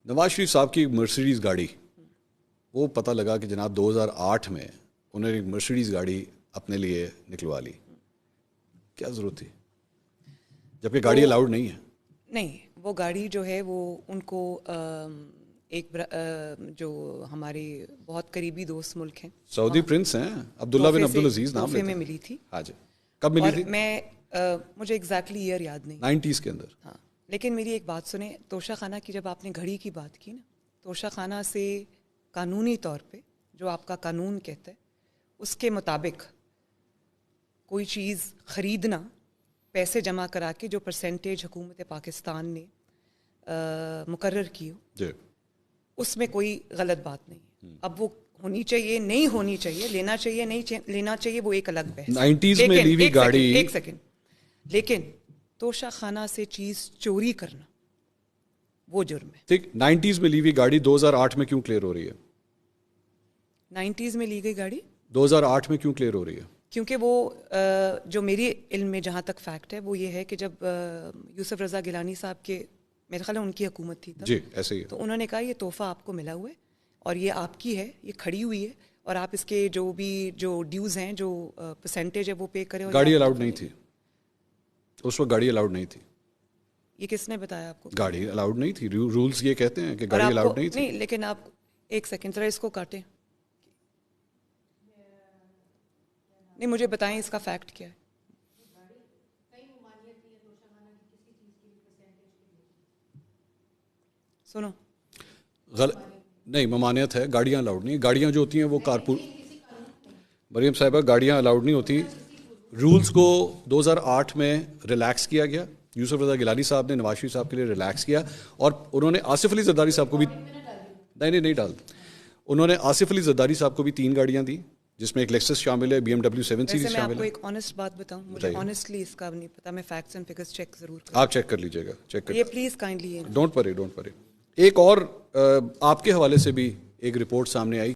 نواز شریف صاحب کی مرسیڈیز گاڑی، وہ پتہ لگا کہ جناب 2008 میں انہوں نے ایک مرسیڈیز گاڑی اپنے لیے نکلوا لی. کیا ضرورت تھی جبکہ گاڑی الاؤڈ نہیں ہے؟ نہیں، وہ گاڑی جو ہے وہ ان کو ایک جو ہمارے بہت قریبی دوست ملک ہیں، سعودی پرنس ہیں عبداللہ بن عبدالعزیز نام لیتے ہیں، میں ملی تھی. ہاں جی. کب ملی تھی؟ میں مجھے ایگزیکٹلی ایئر یاد نہیں، 90s کے اندر. ہاں. لیکن میری ایک بات سنیں، توشہ خانہ کی جب آپ نے گھڑی کی بات کی نا، توشہ خانہ سے قانونی طور پہ جو آپ کا قانون کہتا ہے اس کے مطابق کوئی چیز خریدنا پیسے جمع کرا کے جو پرسنٹیج حکومت پاکستان نے مقرر کی ہو، جی، اس میں کوئی غلط بات نہیں ہے. اب وہ ہونی چاہیے نہیں ہونی چاہیے، لینا چاہیے نہیں لینا چاہیے، وہ ایک الگ بحث. 90s میں لی ہوئی گاڑی، ایک سیکنڈ، لیکن توشہ خانہ سے چیز چوری کرنا وہ جرم ہے. ٹھیک. 90s میں لی ہوئی گاڑی 2008 میں کیوں کلیئر ہو رہی ہے؟ 90s میں لی گئی گاڑی 2008 میں کیوں کلیئر ہو رہی ہے؟ کیونکہ وہ جو میری علم میں جہاں تک فیکٹ ہے وہ یہ ہے کہ جب یوسف رضا گیلانی صاحب کے، میرے خیال ہے ان کی حکومت تھی تب، جی ایسے ہی ہے، تو انہوں نے کہا یہ تحفہ آپ کو ملا ہوا ہے اور یہ آپ کی ہے، یہ کھڑی ہوئی ہے اور آپ اس کے جو بھی جو ڈیوز ہیں، جو پرسنٹیج ہے وہ پے کریں. گاڑی الاؤڈ نہیں تھی اس وقت، گاڑی الاؤڈ نہیں تھی. یہ کس نے بتایا آپ کو؟ گاڑی الاؤڈ نہیں تھی، رولز یہ کہتے ہیں کہ گاڑی الاؤڈ نہیں تھی. نہیں، لیکن آپ ایک سیکنڈ ذرا اس کو کاٹیں. نہیں، مجھے بتائیں اس کا فیکٹ کیا ہے. سنو، نہیں، ممانعت ہے، گاڑیاں الاؤڈ نہیں. گاڑیاں جو ہوتی ہیں وہ کارپول، مریم صاحبہ گاڑیاں الاؤڈ نہیں ہوتی. رولز کو 2008 میں ریلیکس کیا گیا. یوسف رضا گیلانی صاحب نے نواز شریف صاحب کے لیے ریلیکس کیا اور انہوں نے آصف علی زرداری صاحب کو بھی نہیں ڈال. انہوں نے آصف علی زرداری صاحب کو بھی 3 گاڑیاں دی، جس میں ایک لیکسس شامل ہے، BMW 7 سیریز میں آپ شامل کو ہے. ایک آنیسٹ بات بتاؤں، مجھے آنیسٹلی اس کا نہیں پتا، میں فیکٹس اینڈ فگرز چیک ضرور کروں. آپ چیک کر لیجیے گا، چیک کر یہ پلیز کائنڈلی. Don't worry. ایک اور آپ کے حوالے سے بھی ایک رپورٹ سامنے آئی